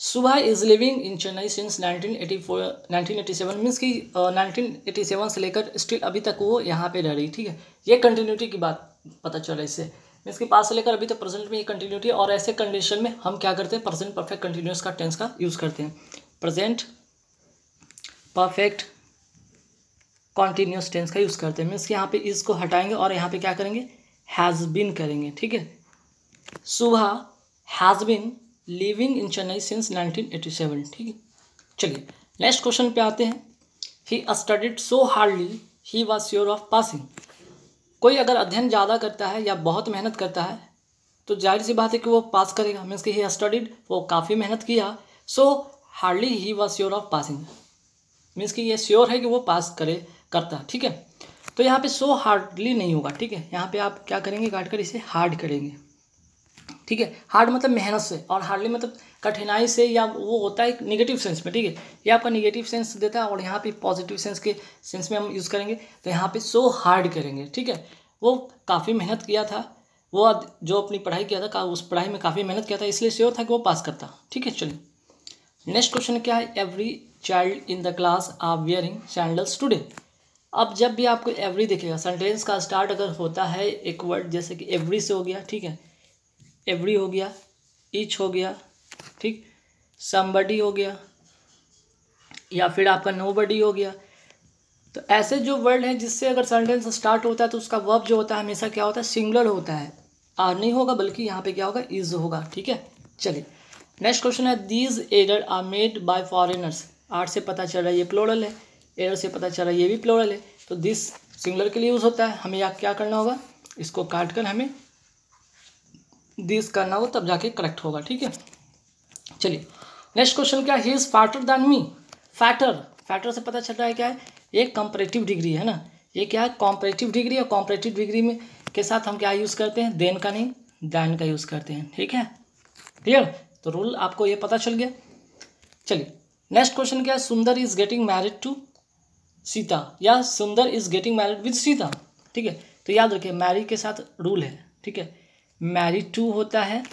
Subhash is living in Chennai since 1987 means कि 1987 से लेकर स्टिल अभी तक वो यहाँ पे रह रही। ठीक है, ये कंटिन्यूटी की बात पता चल रहा है इससे, मीन्स कि पास से लेकर अभी तक प्रेजेंट में ये कंटिन्यूटी। और ऐसे कंडीशन में हम क्या करते हैं, प्रेजेंट परफेक्ट कंटिन्यूस का टेंस का यूज़ करते हैं, प्रेजेंट परफेक्ट कॉन्टीन्यूस टेंस का यूज़ करते हैं। मीन्स कि यहाँ पे इसको हटाएंगे और यहाँ पे क्या करेंगे, हैज़ बीन करेंगे। ठीक है, Subha has been living in Chennai since 1987। ठीक है, चलिए नेक्स्ट क्वेश्चन पे आते हैं। He studied so hardly he was sure of passing. कोई अगर अध्ययन ज़्यादा करता है या बहुत मेहनत करता है तो जाहिर सी बात है कि वो पास करेगा। मीन्स कि ही स्टडीड, वो काफ़ी मेहनत किया, सो hardly he was sure of passing, means कि ये श्योर है कि वो पास करता। ठीक है, तो यहाँ पे सो हार्डली नहीं होगा। ठीक है, यहाँ पे आप क्या करेंगे, काट कर इसे हार्ड करेंगे। ठीक है, हार्ड मतलब मेहनत से, और हार्डली मतलब कठिनाई से, या वो होता है निगेटिव सेंस में। ठीक है, ये आपका निगेटिव सेंस देता है और यहाँ पे पॉजिटिव सेंस के सेंस में हम यूज़ करेंगे, तो यहाँ पे सो हार्ड करेंगे। ठीक है, वो काफ़ी मेहनत किया था, वो जो अपनी पढ़ाई किया था उस पढ़ाई में काफ़ी मेहनत किया था, इसलिए श्योर था कि वो पास करता। ठीक है, चलिए नेक्स्ट क्वेश्चन क्या है, every child in the class are wearing sandals today. अब जब भी आपको एवरी दिखेगा, सेंटेंस का स्टार्ट अगर होता है एक वर्ड जैसे कि एवरी से हो गया, ठीक है, एवरी हो गया, ईच हो गया, ठीक, समबडी हो गया, या फिर आपका नोबडी हो गया, तो ऐसे जो वर्ड हैं जिससे अगर सेंटेंस स्टार्ट होता है तो उसका वर्ब जो होता है हमेशा क्या होता है, सिंगुलर होता है, आर नहीं होगा बल्कि यहाँ पे क्या होगा, इज होगा। ठीक है, चलिए नेक्स्ट क्वेश्चन है, these error are made by foreigners. आर से पता चल रहा है ये प्लोरल है, एरर से पता चल रहा है ये भी प्लोरल है, तो दिस सिंगुलर के लिए यूज़ होता है। हमें यहाँ क्या करना होगा, इसको काट कर हमें दिस करना होगा, तब जाके करेक्ट होगा। ठीक है, चलिए नेक्स्ट क्वेश्चन क्या है, he is fatter than me. Fatter, fatter से पता चल रहा है क्या है, एक कंपैरेटिव डिग्री है ना, ये क्या है, कॉम्परेटिव डिग्री। और कॉम्परेटिव डिग्री में के साथ हम क्या यूज़ करते हैं, देन का नहीं दैन का यूज़ करते हैं। ठीक है, क्लियर, तो रूल आपको ये पता चल गया। चलिए नेक्स्ट क्वेश्चन क्या है, Sundar is getting married to Sita, या Sundar is getting married with Sita. ठीक है, तो याद रखिए मैरी के साथ रूल है। ठीक है, मैरिड टू होता है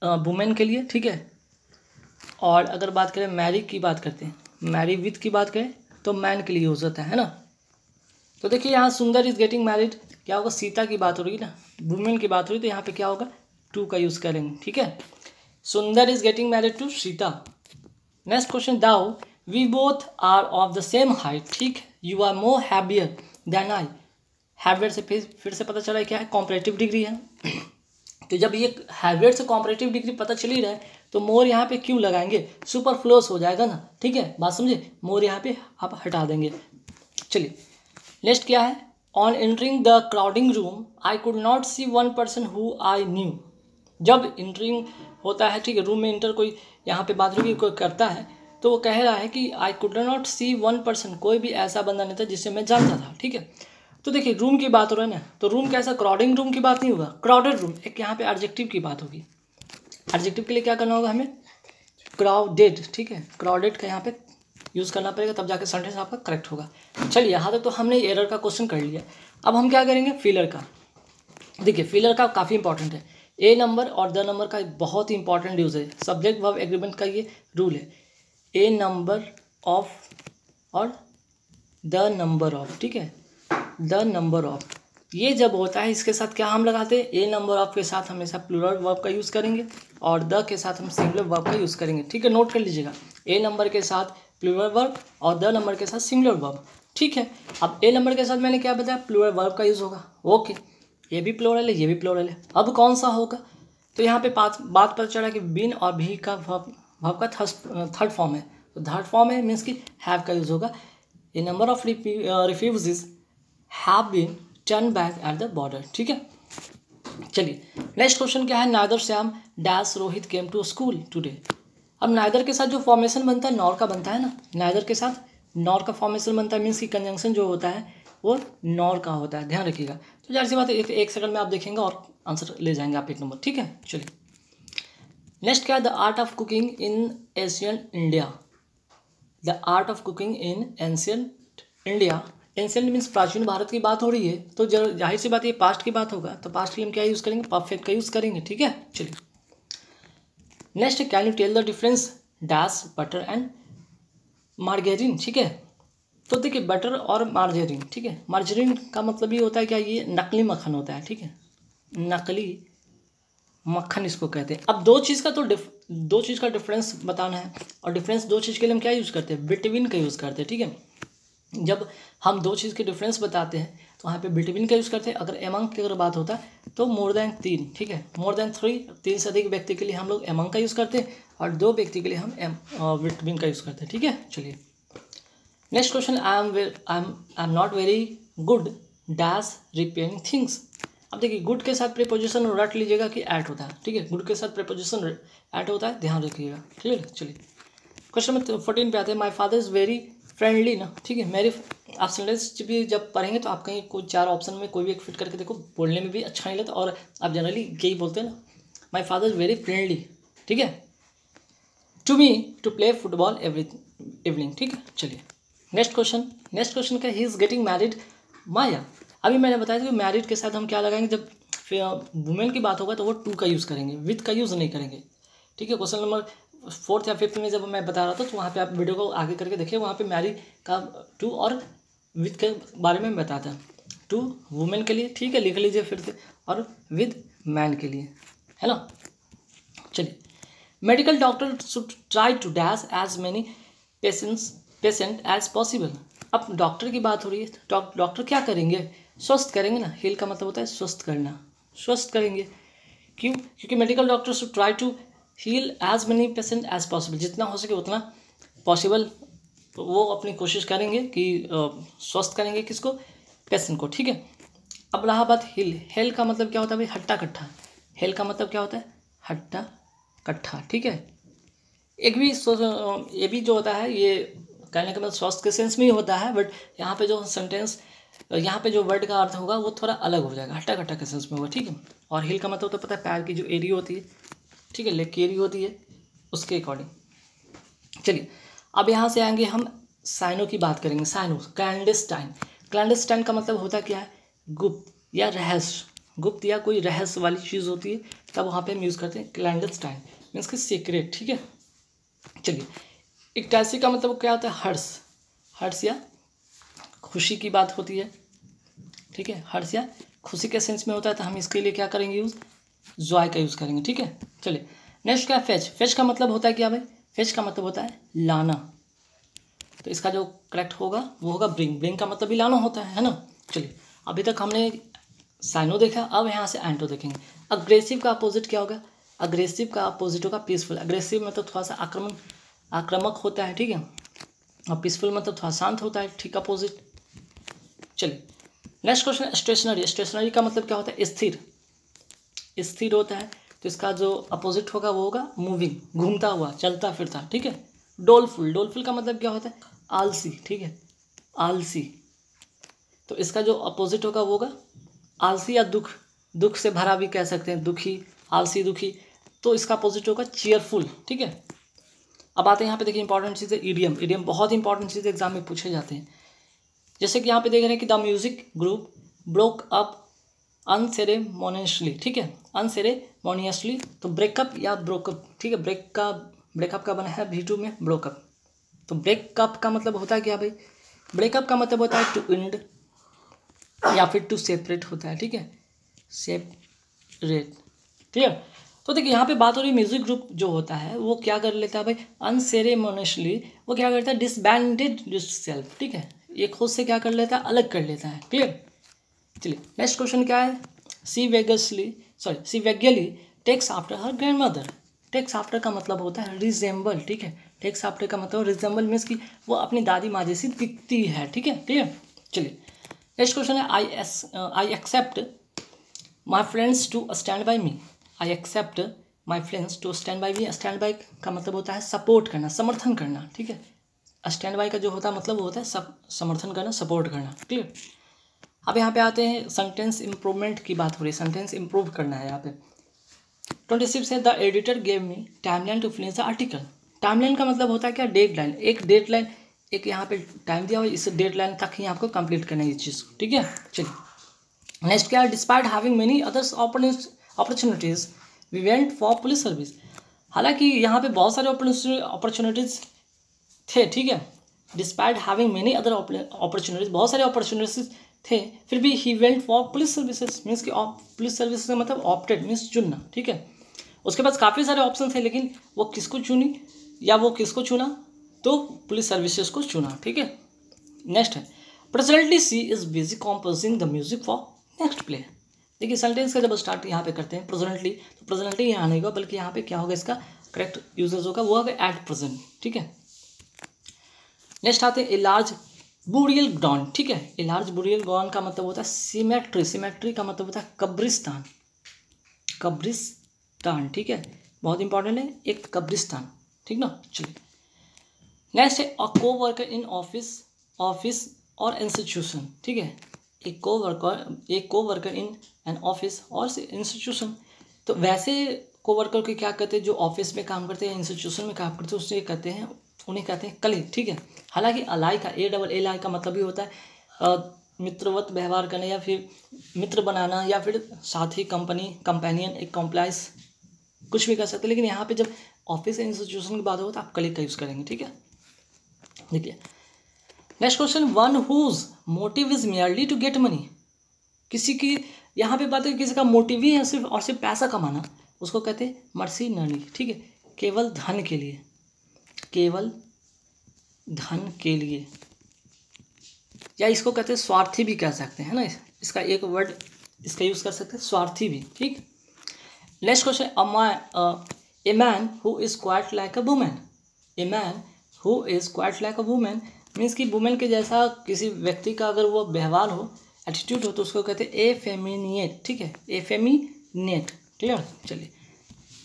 वुमेन के लिए। ठीक है, और अगर बात करें मैरी की बात करते हैं, मैरी विथ की बात करें तो मैन के लिए यूज़ होता है ना। तो देखिए यहाँ सुंदर इज गेटिंग मैरिड क्या होगा, सीता की बात हो रही है ना, वुमेन की बात हो रही है, तो यहाँ पे क्या होगा, टू का यूज़ करेंगे। ठीक है, Sundar is getting married to Sita. Next question, though we both are of the same height. ठीक, you are more heavier than I. Heavier से फिर से पता चला है क्या है, कॉम्परेटिव डिग्री है। तो जब ये हैबियर से कॉम्परेटिव डिग्री पता चल ही रहा है तो मोर यहाँ पे क्यों लगाएंगे, सुपरफ्लुअस हो जाएगा ना। ठीक है, बात समझे, मोर यहाँ पे आप हटा देंगे। चलिए नेक्स्ट क्या है, on entering the crowding room I could not see one person who I knew. जब एंटरिंग होता है, ठीक है, रूम में इंटर कोई यहाँ पे बात होगी कोई करता है, तो वो कह रहा है कि I could not see one person, कोई भी ऐसा बंदा नहीं था जिसे मैं जानता था। ठीक है, तो देखिए रूम की बात हो रहा है ना, तो रूम कैसा, क्राउडिंग रूम की बात नहीं होगा, क्राउडेड रूम। एक यहाँ पे एडजेक्टिव की बात होगी, एडजेक्टिव के लिए क्या करना होगा हमें, क्राउडेड। ठीक है, क्राउडेड का यहाँ पे यूज़ करना पड़ेगा, तब जाके सेंटेंस आपका करेक्ट होगा। चलिए यहाँ तक तो हमने एरर का क्वेश्चन कर लिया। अब हम क्या करेंगे, फिलर का। देखिए फिलर का काफ़ी इंपॉर्टेंट है, ए नंबर और द नंबर का बहुत ही इंपॉर्टेंट यूज़ है, सब्जेक्ट वर्ब एग्रीमेंट का ये रूल है, ए नंबर ऑफ और द नंबर ऑफ। ठीक है, द नंबर ऑफ, ये जब होता है इसके साथ क्या हम लगाते हैं, ए नंबर ऑफ के साथ हमेशा प्लूरल वर्ब का यूज़ करेंगे और द के साथ हम सिंगुलर वर्ब का यूज़ करेंगे। ठीक है, नोट कर लीजिएगा, ए नंबर के साथ प्लूरल वर्ब और द नंबर के साथ सिंगुलर वर्ब। ठीक है, अब ए नंबर के साथ मैंने क्या बताया, प्लूरल वर्ब का यूज़ होगा। ओके, ये भी प्लूरल है, ये भी प्लूरल है, अब कौन सा होगा, तो यहाँ पे बात पता चला कि बिन और भी का वर्ब का थर्ड फॉर्म है, तो थर्ड फॉर्म है मीन्स कि हैव का यूज़ होगा। A number of refugees have been turn back at the border. ठीक है, चलिए नेक्स्ट क्वेश्चन क्या है, neither Shyam dash Rohit came to school today. अब नाइदर के साथ जो फॉर्मेशन बनता है नॉर का बनता है ना, नाइदर के साथ नॉर का फॉर्मेशन बनता है, मीन्स की कंजंक्शन जो होता है वो नॉर का होता है, ध्यान रखिएगा। तो जाहिर सी बात है एक सेकंड में आप देखेंगे और आंसर ले जाएंगे आप एक नंबर। ठीक है, चलिए नेक्स्ट क्या है, the art of cooking in Asian India. The art of cooking in ancient India, ancient means प्राचीन भारत की बात हो रही है, तो जाहिर सी बात ये पास्ट की बात होगा, तो पास्ट के लिए हम क्या यूज़ करेंगे, परफेक्ट का यूज़ करेंगे। ठीक है, चलिए next, can you tell the difference dash butter and margarine, ठीक है। तो देखिए बटर और मार्जरीन, ठीक है, मार्जरीन का मतलब ये होता है क्या, ये नकली मक्खन होता है, ठीक है, नकली मक्खन इसको कहते हैं। अब दो चीज़ का डिफरेंस बताना है, और डिफरेंस दो चीज़ के लिए हम क्या यूज़ करते हैं, बिटवीन का यूज़ करते हैं, ठीक है। जब हम दो चीज़ के डिफरेंस बताते हैं तो वहाँ पे बिटवीन का यूज़ करते हैं। अगर एमंग की अगर बात होता है तो मोर देन 3, ठीक है, मोर देन 3, 3 से अधिक व्यक्ति के लिए हम लोग एमंग का यूज़ करते हैं, और 2 व्यक्ति के लिए हम बिटवीन का यूज़ करते हैं, ठीक है। चलिए next question, I am not very good dash repairing things. अब देखिए गुड के साथ प्रीपोजिशन रट लीजिएगा कि ऐट होता है, ठीक है, गुड के साथ प्रीपोजिशन ऐट होता है, ध्यान रखिएगा, क्लियर है। चलिए क्वेश्चन नंबर 14 पे आते हैं, my father is very friendly ना, ठीक है, मेरे आप सेंटेंस भी जब पढ़ेंगे तो आप कहीं कोई 4 ऑप्शन में कोई भी एक फिट करके देखो, बोलने में भी अच्छा नहीं लगता, और आप जनरली यही बोलते हैं ना, my father is very friendly, ठीक है, to me to play football every evening, ठीक है। चलिए नेक्स्ट क्वेश्चन का, he is getting married Maya. अभी मैंने बताया था कि मैरिड के साथ हम क्या लगाएंगे, जब वुमेन की बात होगा तो वो टू का यूज़ करेंगे, विथ का यूज़ नहीं करेंगे, ठीक है। क्वेश्चन नंबर 4 या 5 में जब मैं बता रहा था तो वहाँ पे आप वीडियो को आगे करके देखिए, वहाँ पे मैरिड का टू और विथ के बारे में बताता है। टू वुमेन के लिए, ठीक है, लिख लीजिए फिर से, और विद मैन के लिए, है ना। चलिए, medical doctor should try to dash as many patient as possible. अब डॉक्टर की बात हो रही है, डॉक्टर क्या करेंगे, स्वस्थ करेंगे ना, हील का मतलब होता है स्वस्थ करना, स्वस्थ करेंगे। क्यों, क्योंकि medical doctor should try to heal as many patient as possible, जितना हो सके उतना पॉसिबल वो अपनी कोशिश करेंगे कि स्वस्थ करेंगे किसको, पेशेंट को, ठीक है। अब रहा बात हेल का मतलब क्या होता है भाई, हट्टा कट्ठा, हेल का मतलब क्या होता है, हट्टा कट्ठा, ठीक है। एक भी ये भी जो होता है, ये कहने का मतलब स्वास्थ्य के सेंस में ही होता है, बट यहाँ पे जो सेंटेंस, यहाँ पे जो वर्ड का अर्थ होगा वो थोड़ा अलग हो जाएगा, हट्टा कट्टा के सेंस में होगा, ठीक है। और हिल का मतलब तो पता है पैर की जो एरिया होती है, ठीक है, लेग की एरिया होती है, उसके अकॉर्डिंग। चलिए अब यहाँ से आएंगे हम साइनो की बात करेंगे, साइनो, क्लैंडेस्टाइन। क्लैंडेस्टाइन का मतलब होता क्या है, गुप्त या रहस्य, गुप्त या कोई रहस्य वाली चीज़ होती है, तब वहाँ पे हम यूज़ करते हैं क्लैंडेस्टाइन, मीन्स कि सीक्रेट, ठीक है। चलिए इक्टासी का मतलब क्या होता है, हर्ष, हर्ष या खुशी की बात होती है, ठीक है, हर्ष या खुशी के सेंस में होता है, तो हम इसके लिए क्या करेंगे यूज़, जॉय का यूज़ करेंगे, ठीक है। चलिए नेक्स्ट क्या है, फेच। फेच का मतलब होता है क्या भाई, फेच का मतलब होता है लाना, तो इसका जो करेक्ट होगा वो होगा ब्रिंग, ब्रिंग का मतलब भी लाना होता है ना। चलिए अभी तक हमने साइनो देखा, अब यहाँ से एंटो देखेंगे। अग्रेसिव का अपोजिट क्या होगा, अग्रेसिव का अपोजिट होगा पीसफुल। अग्रेसिव मतलब थोड़ा सा आक्रामक होता है, ठीक है, और पीसफुल मतलब थोड़ा शांत होता है, ठीक अपोजिट। चलिए नेक्स्ट क्वेश्चन, स्टेशनरी। स्टेशनरी का मतलब क्या होता है, स्थिर, स्थिर होता है, तो इसका जो अपोजिट होगा वो होगा मूविंग, घूमता हुआ, चलता फिरता, ठीक है। डोलफुल, डोलफुल का मतलब क्या होता है, आलसी, ठीक है, आलसी, तो इसका जो अपोजिट होगा वो होगा आलसी या दुख, दुख से भरा भी कह सकते हैं, दुखी, आलसी, दुखी, तो इसका अपोजिट होगा चीयरफुल, ठीक है। अब आते हैं यहाँ पे, देखिए इंपॉर्टेंट चीज़ है ईडियम। ईडियम बहुत इंपॉर्टेंट चीज़ एग्जाम में पूछे जाते हैं, जैसे कि यहाँ पे देख रहे हैं कि the music group broke up unceremoniously, ठीक है, अनसेरेमोनियसली, तो ब्रेकअप या ब्रोकअप, ठीक है, ब्रेकअप का बना है V2 में ब्रोकअप, तो ब्रेकअप का मतलब होता है क्या भाई, ब्रेकअप का मतलब होता है टू एंड या फिर टू सेपरेट होता है, ठीक है, सेपरेट, क्लियर। तो देखिए यहाँ पे बात हो रही है म्यूजिक ग्रुप जो होता है वो क्या कर लेता है भाई, अनसेरेमोनियसली वो क्या करता है, डिसबैंडेड सेल्फ, ठीक है, ये खुद से क्या कर लेता है, अलग कर लेता है, क्लियर। चलिए नेक्स्ट क्वेश्चन क्या है, she vaguely takes after her grand mother. Takes after का मतलब होता है रिजेंबल, ठीक है, टेक्स आफ्टर का मतलब रिजेंबल मीन्स कि वो अपनी दादी माँ जैसी दिखती है, ठीक है, क्लियर। चलिए नेक्स्ट क्वेश्चन है, I accept my friends to stand by me. I accept my friends to stand by me. Stand by का मतलब होता है सपोर्ट करना, समर्थन करना, ठीक है। स्टैंड बाई का जो होता है मतलब वो होता है समर्थन करना, सपोर्ट करना, क्लियर। अब यहाँ पे आते हैं, सेंटेंस इंप्रूवमेंट की बात हो रही है, सेंटेंस इंप्रूव करना है यहाँ पे। 26 है, the editor gave me timeline to finish the article. Timeline का मतलब होता है क्या, डेडलाइन, एक डेडलाइन, एक यहाँ पे टाइम दिया हुआ, इस डेडलाइन तक ही आपको कंप्लीट करना है ये चीज़, ठीक है। चलिए नेक्स्ट क्या है, despite having many others opportunities we went for police service. हालांकि यहाँ पे बहुत सारे अपॉर्चुनिटीज़ थे, ठीक है, despite having many other opportunities, बहुत सारे अपॉर्चुनिटीज थे, फिर भी he went for police services, means कि पुलिस सर्विसेज का मतलब ऑप्टेड मीन्स चुनना, ठीक है। उसके पास काफ़ी सारे ऑप्शन थे, लेकिन वो किसको चुनी या वो किसको चुना, तो पुलिस सर्विसेज को चुना, ठीक है। नेक्स्ट है presently she is busy composing the music for next play. देखिए सेंटेंस का जब स्टार्ट यहाँ पे करते हैं प्रेजेंटली, तो प्रेजेंटली यहाँ नहीं होगा, बल्कि यहाँ पे क्या होगा, इसका करेक्ट यूजेज होगा, वो होगा एट प्रेजेंट, ठीक है। नेक्स्ट आते हैं ए लार्ज बुरियल ग्राउंड, ठीक है। ए लार्ज बुरियल ग्राउंड का मतलब होता है सीमेट्री, सीमेट्री का मतलब होता है कब्रिस्तान, कब्रिस्तान, ठीक है, बहुत इंपॉर्टेंट है एक कब्रिस्तान, ठीक ना। चलिए नेक्स्ट है अ को वर्कर इन ऑफिस, ऑफिस और इंस्टीट्यूशन, ठीक है। एक को वर्कर इन एन ऑफिस और इंस्टीट्यूशन, तो वैसे को वर्कर के क्या कहते हैं, जो ऑफिस में काम करते हैं, इंस्टीट्यूशन में काम करते हैं, उससे कहते हैं, उन्हें कहते हैं कलीग, ठीक है। हालांकि अलाई का ALLI का मतलब भी होता है मित्रवत व्यवहार करना या फिर मित्र बनाना या फिर साथी, कंपनी, कंपेनियन, एक कॉम्प्लाइस, कुछ भी कर सकते हैं, लेकिन यहाँ पे जब ऑफिस या इंस्टीट्यूशन की बात हो तो आप कलीग का यूज़ करेंगे, ठीक है। देखिए next question, one whose motive is merely to get money, किसी की यहाँ पे बात है किसी का मोटिव ही है सिर्फ और सिर्फ पैसा कमाना, उसको कहते हैं मर्सिनरी, ठीक है, केवल धन के लिए, केवल धन के लिए, या इसको कहते हैं स्वार्थी भी कह सकते हैं ना, इसका एक वर्ड इसका यूज़ कर सकते हैं स्वार्थी भी, ठीक। Next question, a man who is quite like a women, a man who is quite like a women means कि वुमेन के जैसा किसी व्यक्ति का अगर वो व्यवहार हो, एटीट्यूड हो, तो उसको कहते हैं एफेमिनेट, ठीक है, एफेमिनेट, क्लियर। चलिए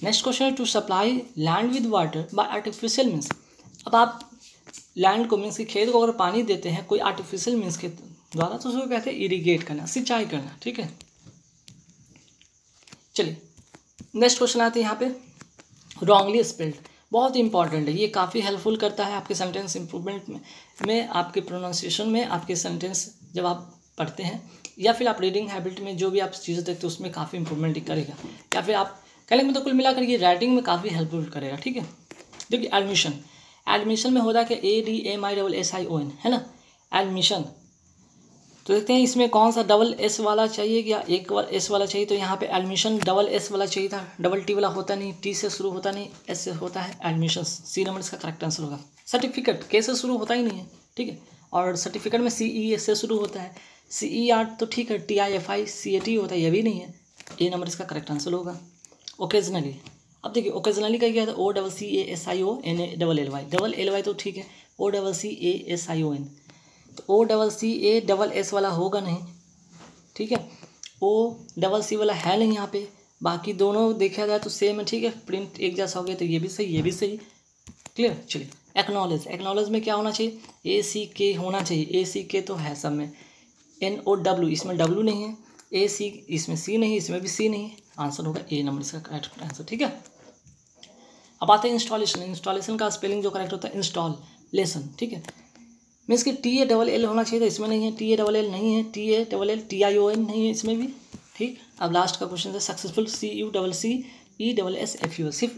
नेक्स्ट क्वेश्चन है to supply land with water by artificial means, अब आप लैंड को मीन्स कि खेत को अगर पानी देते हैं कोई आर्टिफिशियल मीन्स के द्वारा, तो उसको कहते हैं इरीगेट करना, सिंचाई करना, ठीक है। चलिए नेक्स्ट क्वेश्चन आते हैं यहाँ पे रॉन्गली स्पेल्ड, बहुत इंपॉर्टेंट है, ये काफ़ी हेल्पफुल करता है आपके सेंटेंस इंप्रूवमेंट में आपके प्रोनाउंसिएशन में, आपके सेंटेंस जब आप पढ़ते हैं या फिर आप रीडिंग हैबिट में जो भी आप चीज़ें देखते हैं उसमें काफ़ी इंप्रूवमेंट करेगा, या फिर आप कहने मतलब कुल मिलाकर ये राइटिंग में काफ़ी हेल्पफुल करेगा, ठीक है। देखिए एडमिशन, एडमिशन में होता है कि ADMISSION है ना, एडमिशन, तो देखते हैं इसमें कौन सा डबल S वाला चाहिए या एक S वाला चाहिए, तो यहाँ पे एडमिशन डबल S वाला चाहिए था, डबल T वाला होता नहीं, T से शुरू होता नहीं, S से होता है, एडमिशन C नंबर इसका करेक्ट आंसर होगा। सर्टिफिकेट K से शुरू होता ही नहीं है, ठीक है, और सर्टिफिकेट में CE से शुरू होता है, CER तो ठीक है, TIFICAT होता है, ये भी नहीं है, A नंबर इसका करेक्ट आंसर होगा। ओकेजनली, अब देखिए ओकेजनली का क्या था, OCCASION डबल LY तो ठीक है, OCCASION, तो OCCA वाला होगा नहीं, ठीक है, OCC वाला है नहीं यहाँ पे, बाकी दोनों देखा जाए तो सेम है, ठीक है, प्रिंट एक जैसा हो गया तो ये भी सही, ये भी सही, क्लियर। चलिए एक्नॉलेज, एक्नॉलेज में क्या होना चाहिए, ACK होना चाहिए, ACK तो है सब में, NOW इसमें W नहीं है, AC इसमें C नहीं, इसमें भी C नहीं, आंसर होगा A नंबर इसका करेक्ट आंसर, ठीक है। अब आते हैं इंस्टॉलेशन, इंस्टॉलेशन का स्पेलिंग जो करेक्ट होता है इंस्टॉलेशन, ठीक है, मीन्स कि TALL होना चाहिए था, इसमें नहीं है, TALL नहीं है, TALL TION नहीं है इसमें भी, ठीक। अब लास्ट का क्वेश्चन है सक्सेसफुल CUCCESSFUL, सिर्फ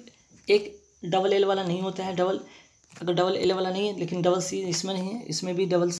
एक डबल L वाला नहीं होता है, अगर डबल L वाला नहीं है लेकिन डबल C इसमें नहीं है, इसमें भी डबल